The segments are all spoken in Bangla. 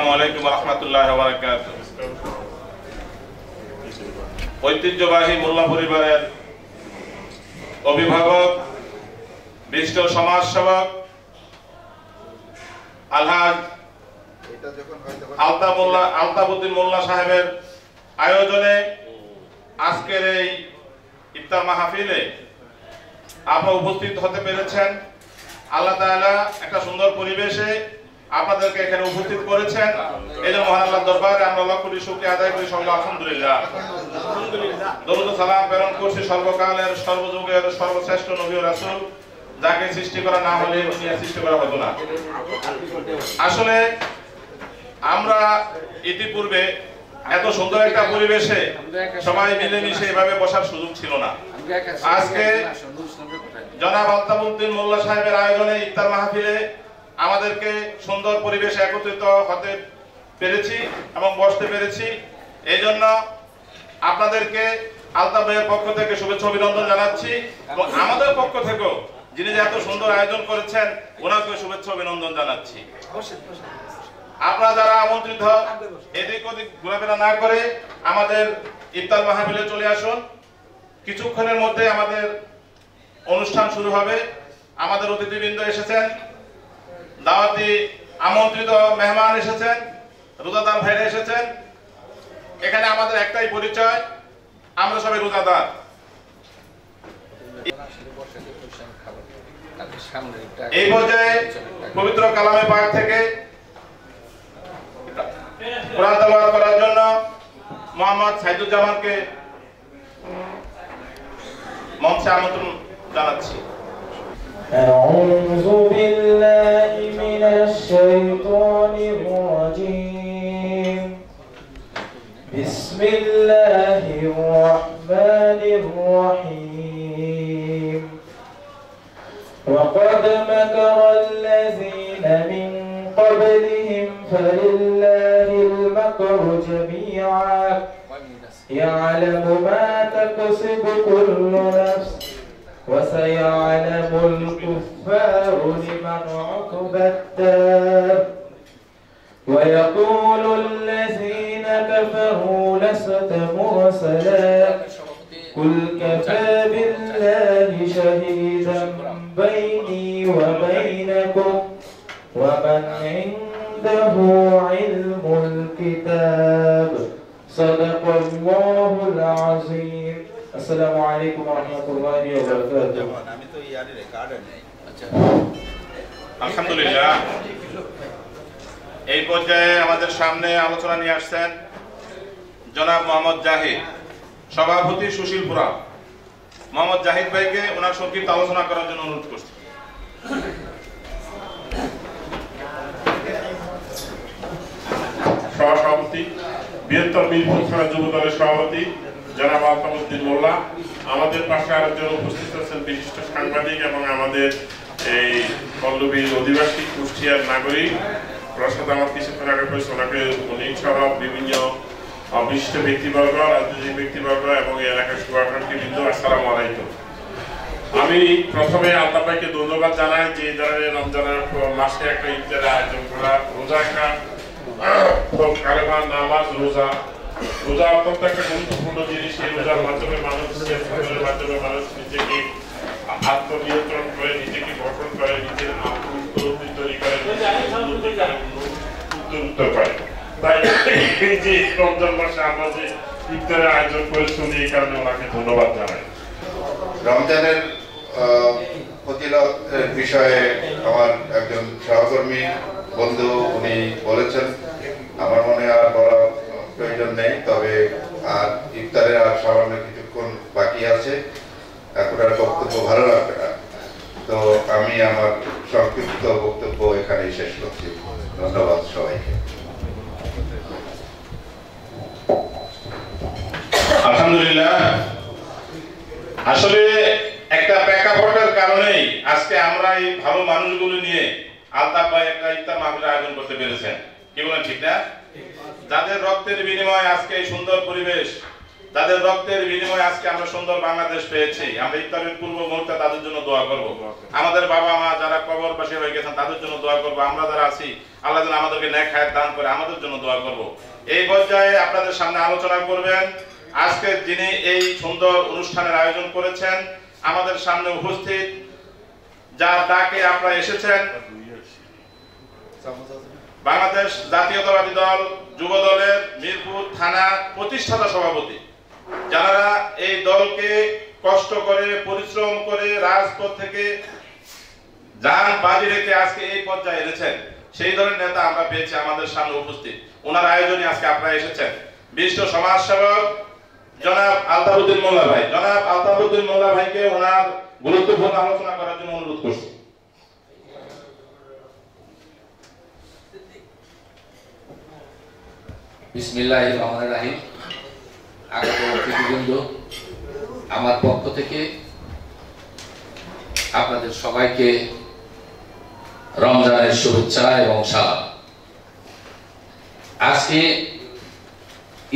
আসসালামু আলাইকুম ওয়া রাহমাতুল্লাহি ওয়া বারাকাতুহু। ঐতিহ্যবাহী মোল্লা পরিবারের অভিভাবক, বিশিষ্ট সমাজসেবক আলহাজ আলতাফউদ্দিন মোল্লা সাহেবের আয়োজনে আজকের এই ইফতার মাহফিলে আপনারা উপস্থিত হতে পেরেছেন। আল্লাহ তাআলা একটা সুন্দর পরিবেশে আপনাদেরকে এখানে উপস্থিত করেছেন। এই জন্য মহান আল্লাহর দরবারে আমরা লাখ কোটি শুকরিয়া আদায় করি, সঙ্গে আলহামদুলিল্লাহ। দরুদ ও সালাম প্রেরণ করছি সর্বকালের সর্বযুগের সর্বশ্রেষ্ঠ নবী ও রাসূল, যাকে সৃষ্টি করা না হলে দুনিয়া সৃষ্টি করা হতো না। আসলে আমরা ইতিপূর্বে এত সুন্দর একটা পরিবেশে সবাই মিলেমিশে এভাবে বসার সুযোগ ছিল না। আজকে জনাব আলতাফউদ্দিন মোল্লা সাহেবের আয়োজনে ইফতার মাহফিলে আমাদেরকে সুন্দর পরিবেশে একত্রিত হতে পেরেছি এবং বসতে পেরেছি। এই জন্য আপনাদেরকে আলতাফ ভাইয়ের পক্ষ থেকে শুভেচ্ছা অভিনন্দন জানাচ্ছি এবং আমাদের পক্ষ থেকেও যিনি যে এত সুন্দর আয়োজন করেছেন ওনাকে শুভেচ্ছা অভিনন্দন জানাচ্ছি। আপনারা যারা আমন্ত্রিত এদিক ওদিক ঘোরাফেরা না করে আমাদের ইফতার মাহফিলে চলে আসুন। কিছুক্ষণের মধ্যে আমাদের অনুষ্ঠান শুরু হবে। আমাদের অতিথিবৃন্দ এসেছেন, দাওয়াতি আমন্ত্রিত মেহমান এসেছেন, রোজাদার ভাইরা এসেছেন। এখানে আমাদের একটাই পরিচয়, আমরা সবাই রোজাদার। এই পর্যায়ে পবিত্র কালামে পাক থেকে কোরআন তেলাওয়াত করার জন্য মোহাম্মদ সাইদুজ্জামানকে মঞ্চে আমন্ত্রণ জানাচ্ছি। أعوذ بالله من الشيطان الرجيم بسم الله الرحمن الرحيم وقد مكر الذين من قبلهم فلله المكر جميعا يعلم ما تكسب كل نفس وسيعلم الكفار لمن عقبى الدار ويقول الذين كفروا لست مرسلا قل كفى بالله شهيدا بيني وبينكم ومن عنده علم الكتاب صدق الله العظيم السلام عليكم ورحمة الله وبركاته আলহামদুলিল্লাহ। এই পর্যায়ে আমাদের সামনে আলোচনা নিয়ে আসছেন জনাব মোহাম্মদ জাহিদ, সভাপতি সুশীলপুরা। মোহাম্মদ জাহিদ ভাইকে ওনার সংক্ষিপ্ত আলোচনা করার জন্য অনুরোধ করছি। সহসভাপতি বৃহত্তর মিরপুর থানা যুব দলের সভাপতি জনাব আলতাফউদ্দিন মোল্লা, আমাদের পাশে আরেকজন উপস্থিত আছেন বিশিষ্ট সাংবাদিক এবং আমাদের এই পল্লবীর অধিবাসী কুষ্টিয়ার নাগরিক প্রসাদ আমার কিছুক্ষণ আগে পড়েছে, ওনাকে উনি সহ বিভিন্ন বিশিষ্ট ব্যক্তিবর্গ, রাজনৈতিক ব্যক্তিবর্গ এবং এই এলাকার শুভাকাঙ্ক্ষী বৃন্দ, আসসালামু আলাইকুম। আমি প্রথমে আলতাফ ভাইকে ধন্যবাদ জানাই যে ধরনের রমজানের মাসে একটা ইফতারের আয়োজন করা। রোজা একটা কালেমা, নামাজ, রোজা অত্যন্ত একটা গুরুত্বপূর্ণ জিনিস। এই রোজার মাধ্যমে মানুষ নিজেকে আত্মনিয়ন্ত্রণ করে, নিজেকে গঠন করে, নিজের আত্মউপলব্ধি তৈরি করে, উত্তর করে। তাই এই যে রমজান মাসে আমরা যে ইফতারের আয়োজন করেছি এই কারণে ওনাকে ধন্যবাদ জানাই। রমজানের ফজিলতের বিষয়ে আমার একজন সহকর্মী বন্ধু উনি বলেছেন, আমার মনে আর বলার প্রয়োজন নেই। তবে আর ইফতারের আর সামান্য কিছুক্ষণ বাকি আছে, এখন আর বক্তব্য ভালো লাগবে না। তো আমি আমার সংক্ষিপ্ত বক্তব্য এখানেই শেষ করছি। ধন্যবাদ সবাইকে। আলহামদুলিল্লাহ। আসলে একটা প্রেক্ষাপটের কারণেই আজকে আমরা এই ভালো মানুষগুলো নিয়ে আলতাফ ভাই একটা ইফতার মাহফিল আয়োজন করতে পেরেছেন। কি বলেন, ঠিক না? যাদের রক্তের বিনিময়ে আজকে এই সুন্দর পরিবেশ, তাদের রক্তের বিনিময়ে আজকে আমরা সুন্দর বাংলাদেশ পেয়েছি। আমরা ইফতারের পূর্ব মুহূর্তে তাদের জন্য দোয়া করব। আমাদের বাবা মা যারা কবরবাসী হয়ে গেছেন তাদের জন্য দোয়া করব। আমরা যারা আছি আল্লাহ যেন আমাদেরকে নেক হায়াত দান করে, আমাদের জন্য দোয়া করব। এই পর্যায়ে আপনাদের সামনে আলোচনা করবেন আজকে যিনি এই সুন্দর অনুষ্ঠানের আয়োজন করেছেন, আমাদের সামনে উপস্থিত যার ডাকে আপনারা এসেছেন, বাংলাদেশ জাতীয়তাবাদী দল যুব দলের মিরপুর থানা প্রতিষ্ঠাতা সভাপতি, যারা এই দলকে কষ্ট করে পরিশ্রম করে রাজপথ থেকে জান বাজি রেখে আজকে এই পর্যায়ে এনেছেন, সেই ধরনের নেতা আমরা পেয়েছি আমাদের সামনে উপস্থিত। ওনার আয়োজনে আজকে আপনারা এসেছেন। বিশিষ্ট সমাজসেবক জনাব আলতাফউদ্দিন মোল্লা ভাই, জনাব আলতাফউদ্দিন মোল্লা ভাইকে ওনার গুরুত্বপূর্ণ আলোচনা করার জন্য অনুরোধ করছি। বিসমিল্লাহির রহমানির রহিম। আগত অতিথিবৃন্দ, আমার পক্ষ থেকে আপনাদের সবাইকে রমজানের শুভেচ্ছা এবং সালাম। আজকে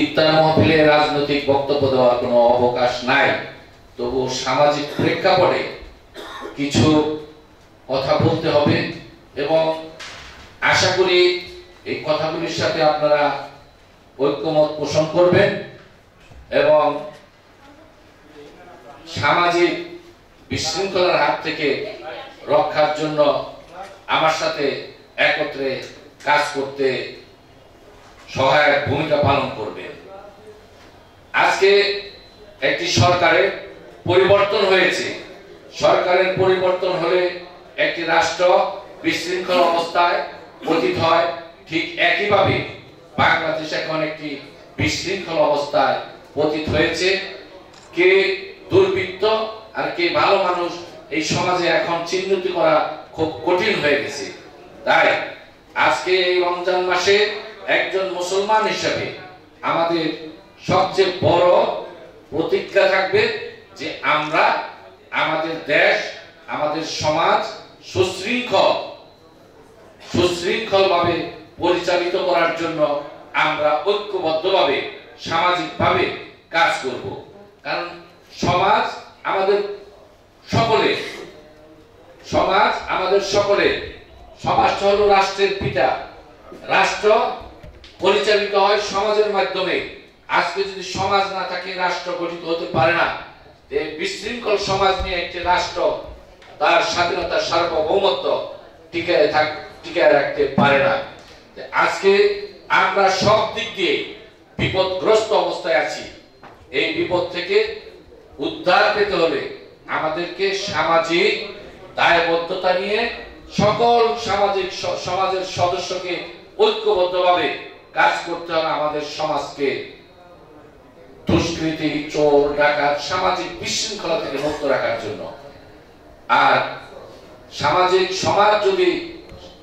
ইফতার মাহফিলে রাজনৈতিক বক্তব্য দেওয়ার কোনো অবকাশ নাই, তবু সামাজিক প্রেক্ষাপটে কিছু কথা বলতে হবে এবং আশা করি এই কথাগুলির সাথে আপনারা ঐক্যমত পোষণ করবেন এবং সামাজিক বিশৃঙ্খলার হাত থেকে রক্ষার জন্য আমার সাথে একত্রে কাজ করতে সহায়ক ভূমিকা পালন করবেন। আজকে একটি সরকারের পরিবর্তন হয়েছে। সরকারের পরিবর্তন হলে একটি রাষ্ট্র বিশৃঙ্খল অবস্থায় পতিত হয়, ঠিক একইভাবে বাংলাদেশ এখন একটি বিশৃঙ্খল অবস্থায় পতিত হয়েছে। কে দুর্বৃত্ত আর কে ভালো মানুষ এই সমাজে এখন চিহ্নিত করা খুব কঠিন হয়ে গেছে। তাই আজকে এই রমজান মাসে একজন মুসলমান হিসেবে আমাদের সবচেয়ে বড় প্রতিজ্ঞা থাকবে যে আমরা আমাদের দেশ, আমাদের সমাজ সুশৃঙ্খলভাবে পরিচালিত করার জন্য আমরা ঐক্যবদ্ধভাবে সামাজিকভাবে কাজ করব। কারণ সমাজ আমাদের সকলের, সমাজ হলো রাষ্ট্রের পিতা। রাষ্ট্র পরিচালিত হয় সমাজের মাধ্যমে। আজকে যদি সমাজ না থাকে রাষ্ট্র গঠিত হতে পারে না। এই বিশৃঙ্খল সমাজ নিয়ে একটি রাষ্ট্র তার স্বাধীনতা, সার্বভৌমত্ব টিকায় রাখতে পারে না। আজকে আমরা সব দিক দিয়ে বিপদগ্রস্ত অবস্থায় আছি। এই বিপদ থেকে উদ্ধার পেতে হলে আমাদেরকে সামাজিক দায়বদ্ধতা নিয়ে সকল সমাজের সদস্যকে ঐক্যবদ্ধভাবে কাজ করতে হবে। আমাদের সমাজকে দুষ্কৃতি, চোর, ডাকাত, সামাজিক বিশৃঙ্খলা থেকে মুক্ত রাখার জন্য। আর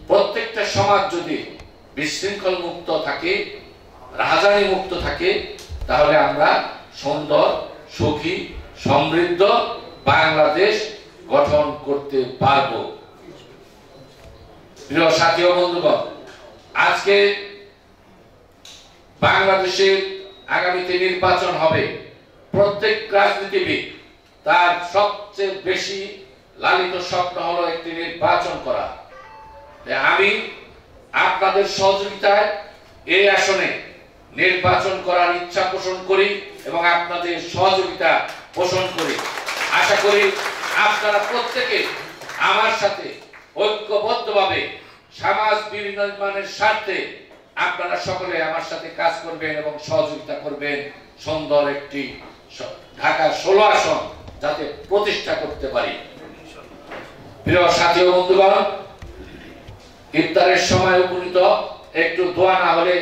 প্রত্যেকটা সমাজ যদি বিশৃঙ্খল মুক্ত থাকে, রাজধানী মুক্ত থাকে, তাহলে আমরা সুন্দর, সুখী, সমৃদ্ধ বাংলাদেশ গঠন করতে পারব। প্রিয় সাথী ও বন্ধুগণ, আজকে বাংলাদেশের আগামীতে নির্বাচন হবে। প্রত্যেক রাজনীতিবিদ তার সবচেয়ে বেশি লালিত স্বপ্ন হলো একটি নির্বাচন করা। আমি আপনাদের সহযোগিতায় এই আসনে নির্বাচন করার ইচ্ছা পোষণ করি এবং আপনাদের সহযোগিতা পোষণ করি। আশা করি আপনারা প্রত্যেকে আমার সাথে ঐক্যবদ্ধভাবে সমাজ বিনির্মাণের স্বার্থে আপনারা সকলে আমার সাথে কাজ করবেন এবং সহযোগিতা করবেন। সুন্দর একটি ঢাকা 16 আসন যাতে প্রতিষ্ঠা করতে পারি। প্রিয় সাথী ও বন্ধুগণ, ইফতারের সময় উপনীত, একটু দোয়া না হলে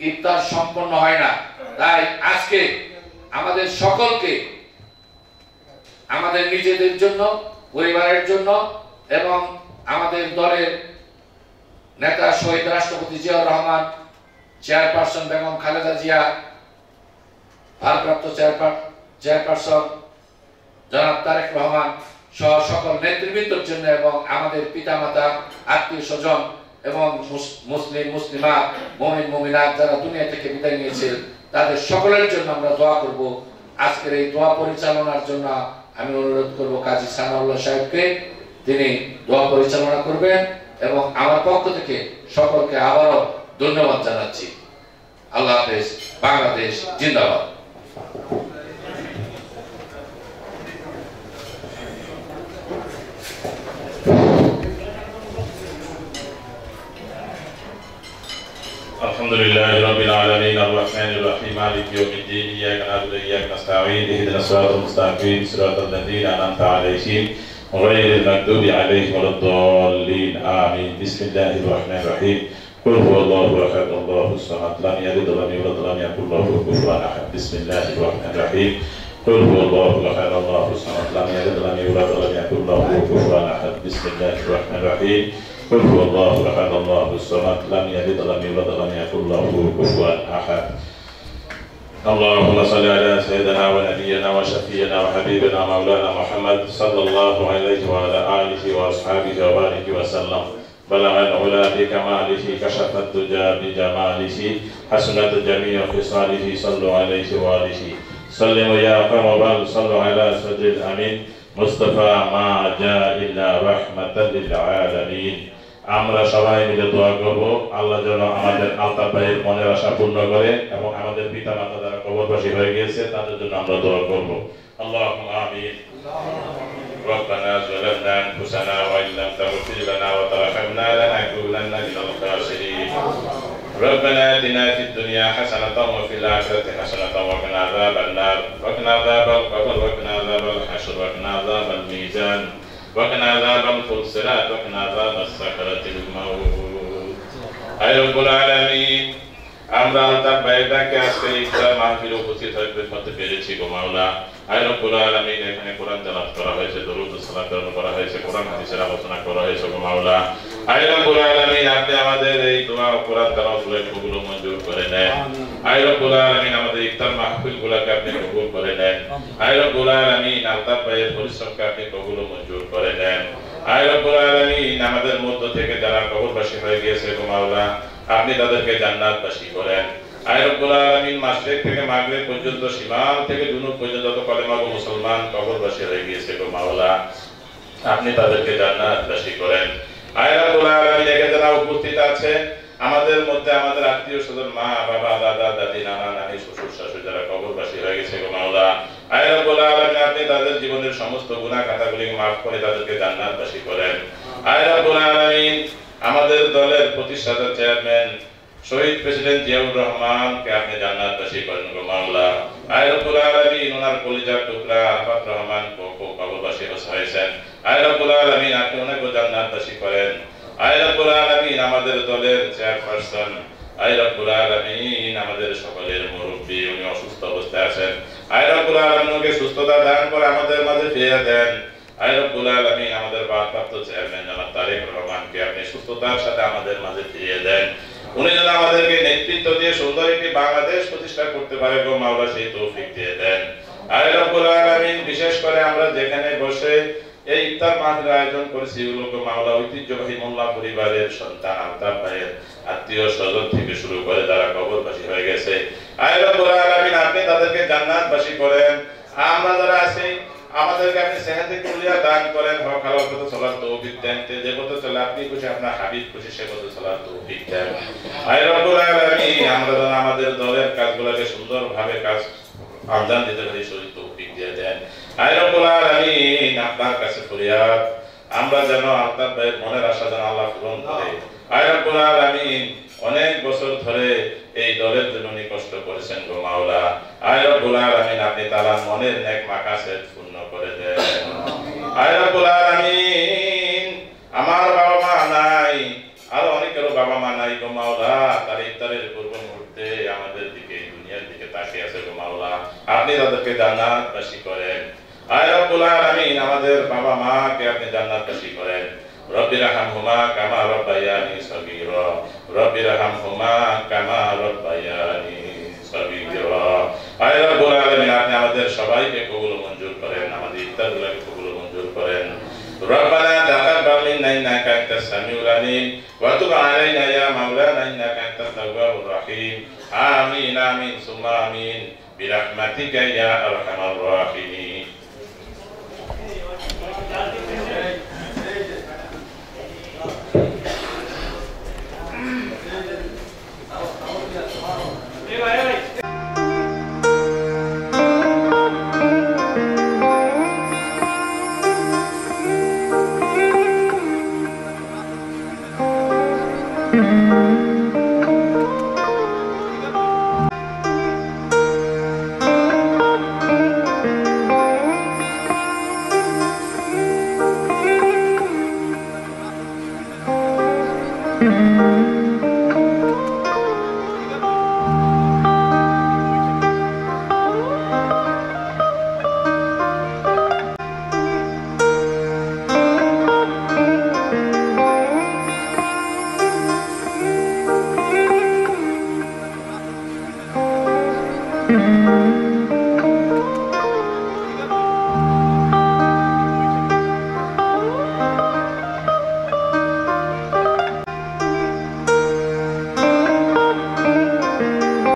ইফতার সম্পন্ন হয় না। তাই আজকে আমাদের সকলকে আমাদের নিজেদের জন্য, পরিবারের জন্য এবং আমাদের দলের নেতা শহীদ রাষ্ট্রপতি জিয়াউর রহমান, চেয়ারপারসন বেগম খালেদা জিয়া, ভারপ্রাপ্ত চেয়ারপারসন জনাব তারেক রহমান সহ সকল নেতৃবৃন্দের জন্য এবং আমাদের পিতামাতা, আত্মীয় স্বজন এবং মুসলিমাত, মুমিন মুমিনাত যারা দুনিয়া থেকে বিদায় নিয়েছে তাদের সকলের জন্য আমরা দোয়া করব। আজকের এই দোয়া পরিচালনার জন্য আমি অনুরোধ করব কাজী সানাউল্লাহ সাহেবকে, তিনি দোয়া পরিচালনা করবেন এবং আমার পক্ষ থেকে সকলকে আবারও ধন্যবাদ জানাচ্ছি। আল্লাহ হাফেজ। বাংলাদেশ জিন্দাবাদ। الحمد لله رب العالمين الرحمن الرحيم مالك يوم الدين إياك نعبد وإياك نستعين اهدنا الصراط المستقيم صراط الذين أنعمت عليهم غير المغضوب عليهم ولا الضالين آمين بسم الله الرحمن الرحيم قل هو الله أحد الله الصمد لم يلد ولم يولد ولم يكن له كفوا أحد بسم الله الرحمن الرحيم قل هو الله أحد الله الصمد لم يلد ولم يولد ولم يكن له كفوا أحد بسم الله الرحمن الرحيم قل هو الله أحد الله الصمد لم يلد ولم يولد ولم يكن له كفوا أحد اللهم صل على سيدنا ونبينا وشفينا وحبيبنا مولانا محمد صلى الله عليه وعلى آله وأصحابه وبارك وسلم بلغ العلا بكماله كشف الدجى بجماله حسنت جميع خصاله صلوا عليه وآله صلوا يا قوم صلوا على سيد الأمين مصطفى ما جاء إلا رحمة للعالمين। আমরা সবাই মিলে দোয়া করব আল্লাহ যেন আমাদের আলতাফ ভাইয়ের মনের আশা পূর্ণ করে এবং আমাদের পিতা মাতা যারা কবরবাসী হয়ে গিয়েছে তাদের জন্য আমরা দোয়া করব। আল্লাহুম্মা আমিন। ربنا ظلمنا أنفسنا وإن لم تغفر لنا وترحمنا لنكونن من الخاسرين. ربنا آتنا في الدنيا حسنة وفي الآخرة حسنة وقنا عذاب النار وقنا عذاب القبر وقنا عذاب الحشر وقنا عذاب الميزان وقنا عذاب الفلسلات وقنا عذاب السكرة الموت. أي رب العالمين আমরা আলতাফ ভাইকে আজকে ইফতার মাহফিলে উপস্থিত হতে পেরেছি গো মাওলা। আয় রব্বুল আলামিন এখানে কোরআন তেলাওয়াত করা হয়েছে, দরুদ ও সালাত করা হয়েছে, কোরআন হাদিসের আলোচনা করা হয়েছে গো মাওলা। আয় রব্বুল আলামিন আপনি আমাদের এই দোয়া ও কোরআন তেলাওয়াতের কবুল মঞ্জুর করে নেন। আয় রব্বুল আলামিন আমাদের ইফতার মাহফিলগুলোকে আপনি কবুল করে নেন। আয় রব্বুল আলামিন আলতাফ ভাইয়ের পরিশ্রমকে আপনি কবুল মঞ্জুর করে নেন। আয় রব্বুল আলামিন আমাদের মধ্য থেকে যারা কবরবাসী হয়ে গিয়েছে গো মাওলা আপনি তাদেরকে জান্নাতবাসী করেন। আয় রব্বুল আলামিন মাশরিক থেকে মাগরিব পর্যন্ত সীমাল থেকে জুনুব পর্যন্ত যত কলেমা গো মুসলমান কবরবাসী হয়ে গিয়েছে গো মাওলা আপনি তাদেরকে জান্নাতবাসী করেন। আয় রব্বুল আলামিন এখানে যারা উপস্থিত আছে আমাদের মধ্যে আমাদের আত্মীয় স্বজন মা বাবা দাদা দাদি নানা নানি শ্বশুর শাশুড়ি যারা কবরবাসী হয়ে গেছে গো মাওলা আয় রব্বুল আলামিন আপনি তাদের জীবনের সমস্ত গুনাহ খাতাগুলিকে মাফ করে তাদেরকে জান্নাতবাসী করেন। আয় রব্বুল আলামিন আমাদের দলের প্রতিষ্ঠাতা চেয়ারম্যান শহীদ প্রেসিডেন্ট জিয়াউর রহমানকে আপনি জান্নাতবাসী করেন গো মাওলা। আয় রব্বুল আলামিন ওনার কলিজার টুকরা আফাত রহমান কবরবাসী হয়েছেন। আয় রব্বুল আলামিন আপনি ওনাকে জান্নাতবাসী করেন। আয় রব্বুল আলামিন আমাদের দলের চেয়ারপারসন আয় রব্বুল আলামিন আমাদের সকলের মুরব্বী উনি অসুস্থ অবস্থায় আছেন। আয় রব্বুল আলামিন ওকে সুস্থতা দান করে আমাদের মাঝে ফিরিয়ে দেন। আয় রব্বুল আলামিন আমাদের ভারপ্রাপ্ত চেয়ারম্যান জনাব তারেক রহমানকে আপনি সুস্থতার সাথে আমাদের মাঝে ফিরিয়ে দেন। উনি যেন আমাদেরকে নেতৃত্ব দিয়ে সুন্দর একটি বাংলাদেশ প্রতিষ্ঠা করতে পারে গো মাওলা সেই তৌফিক দিয়ে দেন। আয় রব্বুল আলামিন বিশেষ করে আমরা যেখানে বসে এই ইফতার মাহফিল আয়োজন করেছি ওগুলো মাওলা ঐতিহ্যবাহী মোল্লা পরিবারের সন্তান আলতাফ ভাইয়ের আত্মীয় স্বজন থেকে শুরু করে যারা কবরবাসী হয়ে গেছে আয় রব্বুল আলামিন আপনি তাদেরকে জান্নাতবাসী করেন। আমরা যারা আছি আমাদেরকে আপনি সেহাতে কুলিয়া দান করেন, হক হালাল পথে চলার তৌফিক দেন, যে পথে চলে আপনি খুশি আপনার হাবিব খুশি সে পথে চলার তৌফিক দেন। আয় রব্বুল আলামিন আমরা যেন আমাদের দলের কাজগুলোকে সুন্দরভাবে কাজ আঞ্জাম দিতে পারি সেই তৌফিক দিয়ে দেন। আয় রব্বুল আলামিন আপনার কাছে ফরিয়াদ আমরা যেন আলতাফ ভাইয়ের মনের আশা যেন আল্লাহ পূরণ করে। আয় রব্বুল আলামিন অনেক বছর ধরে এই দলের জন্য উনি কষ্ট করেছেন গো মাওলা। আয় রব্বুল আলামিন আপনি তার মনের নেক মাকাসেদ পূর্ণ করে দেন। আয় রব্বুল আলামিন আমার বাবা মা নাই আর অনেকেরও বাবা মা নাই গো মাওলা তার ইফতারের পূর্ব মুহূর্তে আমাদের দিকে দুনিয়ার দিকে তাকিয়ে আছে গো মাওলা আপনি তাদেরকে জান্নাতবাসী করেন। আয় রব্বুল আলামিন আমাদের বাবা মাকে আপনি জান্নাতবাসী করেন। রব্বিরহামহুমা কামা রাব্বায়ানি সগীরা রব্বিরহামহুমা কামা রাব্বায়ানি সগীরা। আয় রব্বুল আলামিন আপনি আমাদের সবাইকে কবুল মঞ্জুর করেন, আমাদের ইফতারগুলোকে কবুল মঞ্জুর করেন। রব্বানা তাকাব্বাল মিন্না ইন্নাকা আনতাস সামিউল আলিম ওয়া তুব আলাইনা ইয়া মাওলানা ইন্নাকা আনতাত তাওয়াবুর রহিম। আমিন আমিন সুম্মা আমিন। برحمتك يا أرحم الراحمين. Mm-hmm.